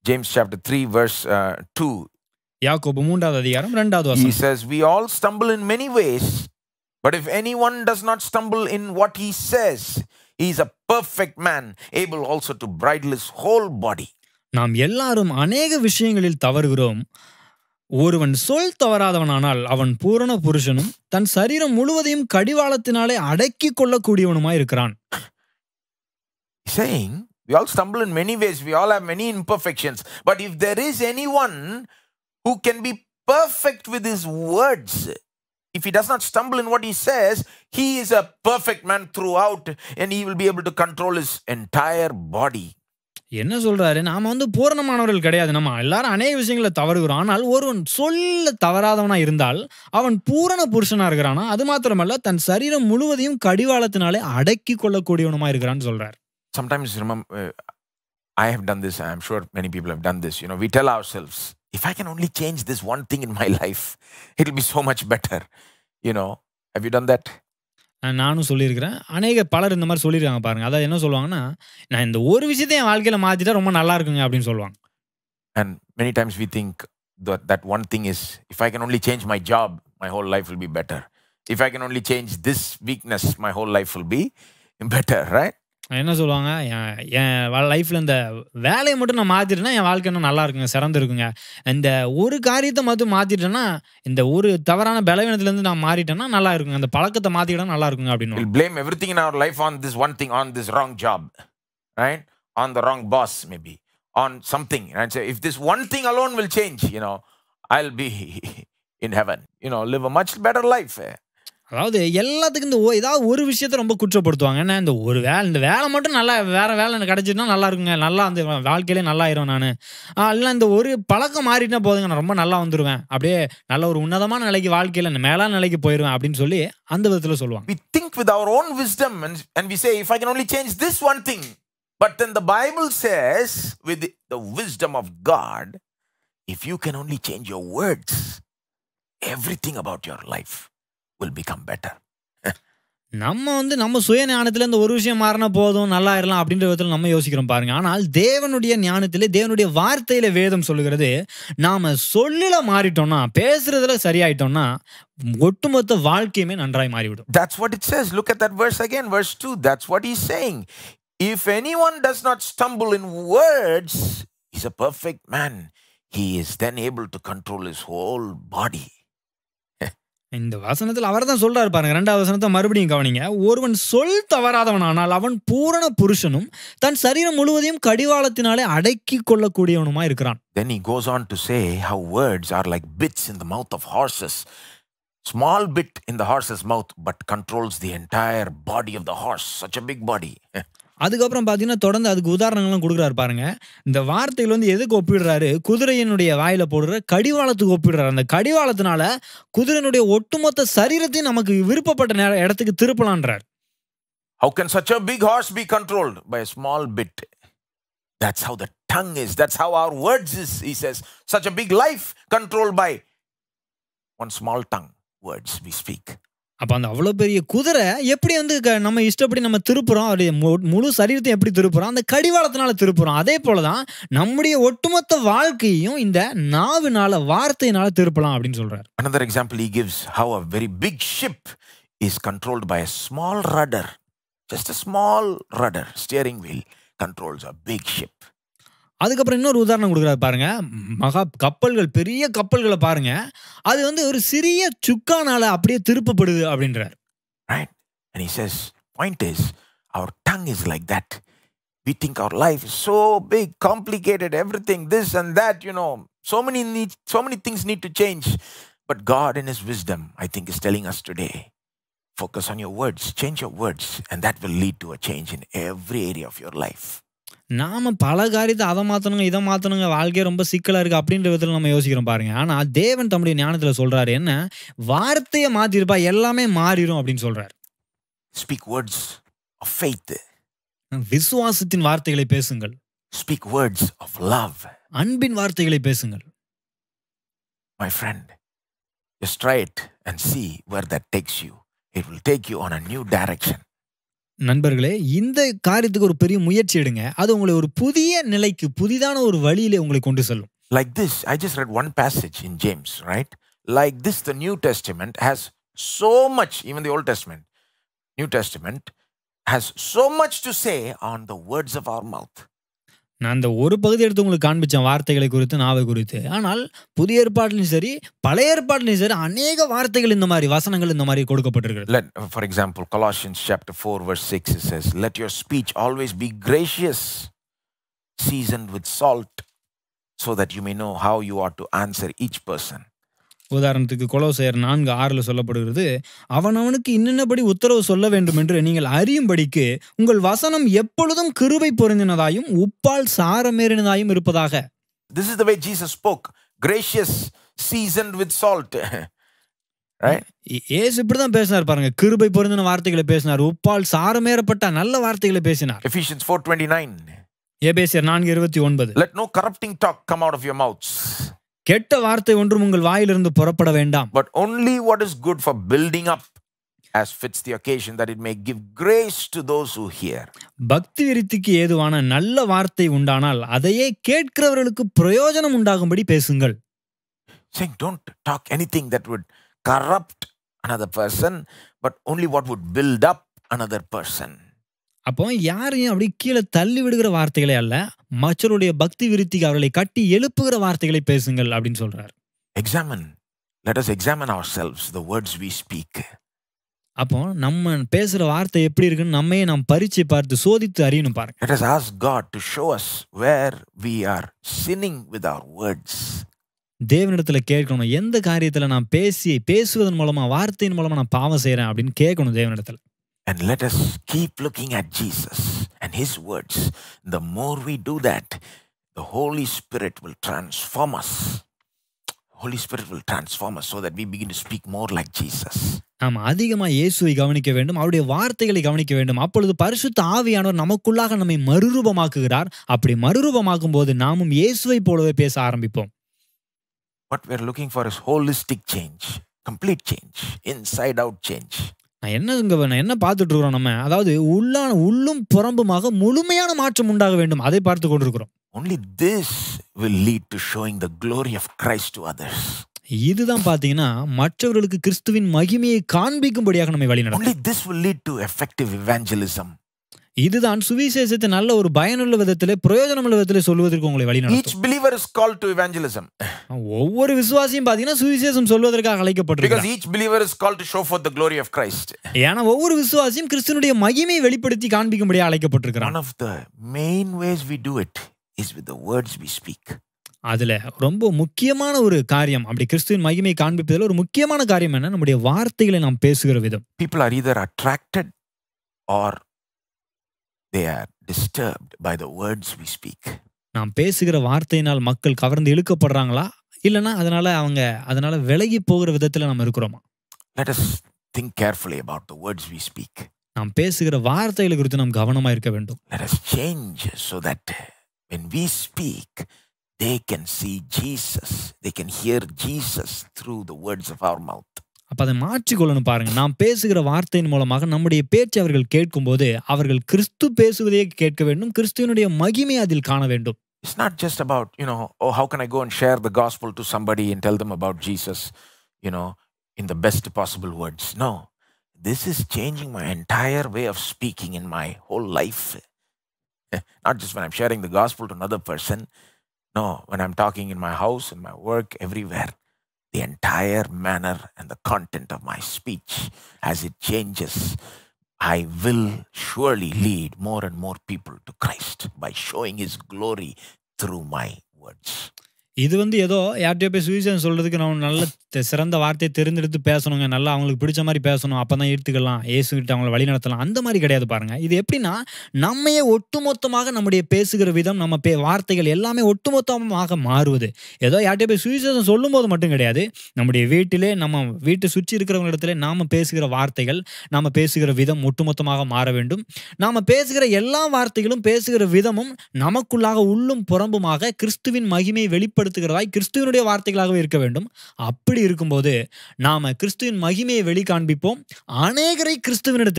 James chapter 3 verse 2. யாக்கோபு 3வது அதிகாரம் 2வது He வசனம். says, we all stumble in many ways, but if anyone does not stumble in what he says, he is a perfect man, able also to bridle his whole body. நாம் எல்லாரும் அநேக விஷயங்களில் தவறுகிறோம். ஒருவன் சொல் தவறாதவனானால் அவன் பூரண புருஷனும் தன் சரீரம் முழுவதையும் கடிவாளத்தினாலே அடக்கிக் கொள்ளக்கூடியவனுமாய் இருக்கிறான். Saying, we all stumble in many ways, we all have many imperfections, but if there is anyone who can be perfect with his words, if he does not stumble in what he says, he is a perfect man throughout, and he will be able to control his entire body. என்ன சொல்றாரு? நாம பூரணமானவர்கள் கிடையாது. நம்ம எல்லாரும் அநேக விஷயங்கள தவறுகிறோம். ஆனால் ஒருவன் சொல்ல தவறாதவனா இருந்தால் அவன் பூரண புருஷனா இருக்கிறானா? அது மாத்திரமல்ல, தன் சரீரம் முழுவதையும் கடிவாளத்தினாலே அடக்கிக் கொள்ளக்கூடியவனுமா இருக்கிறான்னு சொல்றார். Sometimes, remember, I have done this. I am sure many people have done this. We tell ourselves, if I can only change this one thing in my life, it will be so much better. Have you done that? நானும் சொல்லியிருக்கிறேன். பலர் இந்த மாதிரி சொல்லியிருக்காங்க பாருங்க. அதாவது என்ன சொல்லுவாங்கன்னா, நான் இந்த ஒரு விஷயத்தை என் வாழ்க்கையில மாத்திட்டா ரொம்ப நல்லா இருக்குங்க அப்படின்னு சொல்லுவாங்க. And many times we think that one thing is, if I can only change my job, my whole life will be better. If I can only change this weakness, my whole life will be better, right? என்ன சொல்லுவாங்க, என் லைஃப்ல இந்த வேலையை மட்டும் நான் மாத்திட்டேன்னா என் வாழ்க்கை இன்னும் நல்லா இருக்குங்க, சிறந்து இருக்குங்க. இந்த ஒரு காரியத்தை மட்டும் மாத்திட்டேன்னா, இந்த ஒரு தவறான பலவீனத்துல இருந்து நான் மாறிட்டேன்னா நல்லா இருக்குங்க, அந்த பழக்கத்தை மாத்திக்கிட்டா நல்லா இருக்குங்க அப்படின்னு. We'll blame everything in our life on this one thing, on this wrong job, right? On the wrong boss, maybe on something. And say, if this one thing alone will change, I'll be in heaven. Live a much better life. அதாவது எல்லாத்துக்கும் ஏதாவது ஒரு விஷயத்த ரொம்ப குற்றப்படுத்துவாங்க. என்ன, இந்த வேலை மட்டும் நல்லா, வேற வேலை கிடைச்சிட்டுனா நல்லா இருக்குங்க, நல்லா அந்த வாழ்க்கையிலே நல்லா ஆயிரும் நான். இல்லை இந்த ஒரு பழக்கம் மாறிட்டா போதுங்க, நான் ரொம்ப நல்லா வந்துடுவேன், அப்படியே நல்ல ஒரு உன்னதமான நிலைக்கு, வாழ்க்கையில மேலான நிலைக்கு போயிடுவேன் அப்படின்னு சொல்லி அந்த விதத்தில் சொல்லுவாங்க. We think with our own wisdom and we say, if I can only change this one thing. But then the Bible says, with the wisdom of God, if you can only change your words, everything about your life will become better. நம்ம சுய ஞானத்துல இந்த ஒரு விஷயம் மாறினா போதும், நல்லா இருக்கலாம் அப்படின்ற விதத்தில் நம்ம யோசிக்கிறோம் பாருங்க. ஆனால் தேவனுடைய ஞானத்திலே, தேவனுடைய வார்த்தையில வேதம் சொல்லுகிறது, நாம சொல்லல மாறிட்டோம்னா, பேசுறதுல சரியாயிட்டோம்னா ஒட்டுமொத்த வாழ்க்கையுமே நன்றாய் மாறிவிடும். That's what it says. Look at that verse again, verse 2. That's what he's saying. If anyone does not stumble in words, he's a perfect man. He is then able to control his whole body. இந்த வசனத்தில் அவர் தான் சொல்றாரு பாருங்க. 2வது வசனத்தை மறுபடியும் கவனிங்க. ஒருவன் சொல் தவறாதவனானால் அவன் பூரண புருஷனும் தன் சரீரம் முழுவதையும் கடிவாளத்தினாலே அடக்கிக் கொள்ளக்கூடியவனுமா இருக்கிறான். Then he goes on to say how words are like bits in the mouth of horses. Small bit in the horse's mouth, but controls the entire body of the horse. Such a big body. அதுக்கப்புறம் பார்த்தீங்கன்னா தொடர்ந்து அதுக்கு உதாரணங்கள்லாம் கொடுக்குறாரு பாருங்க. இந்த வார்த்தைகள் எதுக்கு ஒப்பிடுறாரு? குதிரையினுடைய வாயில போடுற கடிவாளத்துக்கு ஒப்பிடுறாரு. அந்த கடிவாளத்தினால குதிரையினுடைய ஒட்டுமொத்த சரீரத்தையும் நமக்கு விருப்பப்பட்ட இடத்துக்கு திருப்பலான்றார். How can such a big horse be controlled by a small bit? That's how the tongue is. That's how our words is. He says, such a big life controlled by one small tongue. Words we speak. அப்ப அந்த அவ்வளவு பெரிய குதிரை எப்படி நம்ம இஷ்டப்படி நம்ம திருப்புறோம், அவருடைய முழு சரீரத்தை எப்படி திருப்புறோம், அந்த கடிவாளத்தினால திருப்புறோம். அதே போலதான் நம்முடைய ஒட்டுமொத்த வாழ்க்கையும் இந்த நாவினால, வார்த்தையினால திருப்பலாம் அப்படின்னு சொல்றாரு. Another example he gives how a very big ship is controlled by a small rudder. Just a small rudder, steering wheel controls a big ship. அதுக்கப்புறம் இன்னொரு உதாரணம் கொடுக்குறாரு பாருங்க. கப்பல்கள், பெரிய கப்பல்களை பாருங்க, அது ஒரு சிறிய சுக்கானால அப்படியே திருப்பப்படுது அப்படின்றார். Right? And he says, point is, our tongue is like that. We think our life is so big, complicated, everything, this and that, so many things need to change. But God in his wisdom, I think, is telling us today, focus on your words, change your words, and that will lead to a change in every area of your life. நாம பல காரியத்தை அதை மாற்றணுங்க, இதை மாற்றணுங்க, வாழ்க்கையே ரொம்ப சிக்கலாக இருக்குது அப்படின்ற விதத்தில் நம்ம யோசிக்கிறோம் பாருங்க. ஆனால் தேவன் தம்முடைய ஞானத்தில் சொல்றாரு, என்ன, வார்த்தையை மாற்றிருப்பா எல்லாமே மாறிடும் அப்படின்னு சொல்றாரு. Speak words of faith. விசுவாசத்தின் வார்த்தைகளை பேசுங்கள். Speak words of love. அன்பின் வார்த்தைகளை பேசுங்கள். My friend, just try it and see where that takes you. It will take you on a new direction. நண்பர்களே, இந்த காரியத்துக்கு ஒரு பெரிய முயற்சி எடுங்க. அது உங்களை ஒரு புதிய நிலைக்கு, புதிதான ஒரு வழியிலே உங்களை கொண்டு செல்லும். Like this, I just read one passage in James, right? Like this, the New Testament has so much, even the Old Testament, New Testament has so much to say on the words of our mouth. நான் அந்த ஒரு பகுதி எடுத்து உங்களுக்கு காண்பிச்சேன் வார்த்தைகளை குறித்து, நாவை குறித்து. ஆனால் புதிய ஏற்பாட்டிலும் சரி, பழைய ஏற்பாட்டிலும் சரி, அநேக வார்த்தைகள் இந்த மாதிரி வசனங்கள் இந்த மாதிரி கொடுக்கப்பட்டிருக்கிறது. For example, Colossians chapter 4 verse 6 it says, "Let your speech always be gracious, seasoned with salt, so that you may know how you ought to answer each person." உதாரணத்துக்கு கொலோசையர் 4:6 சொல்லப்படுகிறது, அவனவனுக்கு இன்னின்னபடி உத்தரவு சொல்ல வேண்டும் என்று நீங்கள் அறியும்படிக்கு உங்கள் வசனம் எப்பொழுதும் கிருபை பொருந்தினதாயும் உப்பால் சாரமேறினதாயும் இருப்பதாக. This is the way Jesus spoke, gracious, seasoned with salt. Right? இயேசு இப்படிதான் பேசினார் பாருங்க. கிருபை பொருந்தின வார்த்தைகளை பேசினார், உப்பால் சாரமேறப்பட்ட நல்ல வார்த்தைகளை பேசினார். Ephesians 4:29. எபேசியர் 4:29. Let no corrupting talk come out of your mouths. கெட்ட வார்த்தை ஒன்றும் உங்கள் வாயிலிருந்து புறப்பட வேண்டாம். But only what is good for building up, as fits the occasion, that it may give grace to those who hear. பக்தி விருத்திக்கு ஏதுவான நல்ல வார்த்தை உண்டானால் அதையே கேட்கிறவர்களுக்கு பிரயோஜனம் உண்டாகும்படி பேசுங்கள். Saying don't talk anything that would corrupt another person, but only what would build up another person. அப்போ யாரையும் அப்படி கீழே தள்ளி விடுகிற வார்த்தைகளே அல்ல, மற்றவருடைய பக்தி விருத்திக்கு அவர்களை கட்டி எழுப்புகிற வார்த்தைகளை பேசுங்கள் அப்படின்னு சொல்றார். Let us examine ourselves, the words we speak. அப்போ நம்ம பேசுற வார்த்தை எப்படி இருக்குன்னு நம்மையே நாம் பரீட்சை பார்த்து சோதித்து அறியணும் பாருங்க. Let us ask God to show us where we are sinning with our words. தேவனிடத்துல கேட்கணும், எந்த காரியத்துல நான் பேசுவதன் மூலமா, வார்த்தையின் மூலமா நான் பாவம் செய்யறேன் அப்படின்னு கேட்கணும் தேவனிடத்துல. And let us keep looking at Jesus and His words. The more we do that, the Holy Spirit will transform us. Holy Spirit will transform us so that we begin to speak more like Jesus. நாம் அதிகமா இயேசுவை கவனிக்க வேண்டும், அவருடைய வார்த்தைகளை கவனிக்க வேண்டும். அப்பொழுது பரிசுத்த ஆவியானவர் நமக்குள்ளாக நம்மை மறுரூபமாக்குகிறார். அப்படி மறுரூபமாக்கும் போது நாமும் இயேசுவை போலவே பேச ஆரம்பிப்போம். What we are looking for is holistic change, complete change, inside out change. நான் என்ன பார்த்துட்டு இருக்கிறோம் நம்ம, அதாவது உள்ளும் புறம்புமாக முழுமையான மாற்றம் உண்டாக வேண்டும், அதை பார்த்து கொண்டிருக்கிறோம். Only this will lead to showing the glory of Christ to others. இதுதான் பாத்தீங்கன்னா மற்றவர்களுக்கு கிறிஸ்துவின் மகிமையை காண்பிக்கும்படியாக நம்மை வழிநடத்தும். Only this will lead to effective evangelism. இதுதான் சுவிசேஷத்தை நல்ல ஒரு பயனுள்ள விதத்திலே, பிரயோஜனமுள்ள விதத்திலே சொல்வதற்கு உங்களை வழிநடத்தும். Each believer is called to evangelism. ஒவ்வொரு விசுவாசியும் பாத்தீங்கன்னா சுவிசேஷம் சொல்வதற்காக அழைக்கப்பட்டிருக்கிறார். Because each believer is called to show forth the glory of Christ. ஏன்னா ஒவ்வொரு விசுவாசியும் கிறிஸ்துவினுடைய மகிமையை வெளிப்படுத்தி காண்பிக்கும்படியாக அழைக்கப்பட்டிருக்கிறார். One of the main ways we do it is with the words we speak. அதுல ரொம்ப முக்கியமான ஒரு காரியம், அப்படி கிறிஸ்துவின் மகிமையை காண்பிப்பதில் ஒரு முக்கியமான காரியம் என்ன, நம்முடைய வார்த்தைகளை நாம் பேசுகிற விதம். People are either attracted or they are disturbed by the words we speak. நாம் பேசுகிற வார்த்தையினால் மக்கள் கவர்ந்து இழுக்கப்படுறாங்களா, இல்லனா அதனால விலகி போகிற விதத்துல நம்ம இருக்கிறோமா? Let us think carefully about the words we speak. நாம் பேசுகிற வார்த்தைகளை குறித்து நாம் கவனமா இருக்க வேண்டும். Let us change so that when we speak, they can see Jesus. They can hear Jesus through the words of our mouth. அப்ப அதை மாற்றிக்கொள்ளணும் பாருங்க. நாம் பேசுகிற வார்த்தையின் மூலமாக நம்முடைய பேச்சை அவர்கள் கேட்கும்போது அவர்கள் கிறிஸ்து பேசுவதையே கேட்க வேண்டும், கிறிஸ்துவினுடைய மகிமை அதில் காண வேண்டும். It's not just about, oh, how can I go and share the gospel to somebody and tell them about Jesus, in the best possible words. No, this is changing my entire way of speaking in my whole life. Not just when I'm sharing the gospel to another person. No, when I'm talking in my house, in my work, everywhere. The entire manner and the content of my speech, as it changes, I will surely lead more and more people to Christ by showing His glory through my words. இது ஏதோ யார்கிட்டயோ போய் சுவிசேஷம் சொல்றதுக்கு நம்ம நல்ல சிறந்த வார்த்தையை தெரிந்தெடுத்து பேசணுங்க, நல்லா அவங்களுக்கு பிடிச்ச மாதிரி பேசணும், அப்பதான் எடுத்துக்கலாம், இயேசுகிட்ட அவங்களை வழி நடத்தலாம், அந்த மாதிரி கிடையாது பாருங்க. இது எப்படின்னா நம்மையே ஒட்டுமொத்தமாக நம்முடைய பேசுகிற விதம், நம்ம வார்த்தைகள் எல்லாமே ஒட்டுமொத்தமாக மாறுவது. ஏதோ யார்கிட்டயோ போய் சுவிசேஷம் சொல்லும் போது மட்டும் கிடையாது, நம்முடைய வீட்டிலே, நம்ம வீட்டை சுற்றி இருக்கிறவங்களிடத்துல நாம பேசுகிற வார்த்தைகள், நாம பேசுகிற விதம் ஒட்டுமொத்தமாக மாற வேண்டும். நாம பேசுகிற எல்லா வார்த்தைகளும், பேசுகிற விதமும் நமக்குள்ளாக உள்ளும் புறம்புமாக கிறிஸ்துவின் மகிமையை வெளிப்படுத்துகிறதாய் கிறிஸ்துவனுடைய வார்த்தைகளாகவே இருக்க வேண்டும். அப்படி இருக்கும்போது நாம கிறிஸ்துவின் மகிமையை வெளிக்காண்பிப்போம், அநேகரை கிறிஸ்துவினிடத்தில்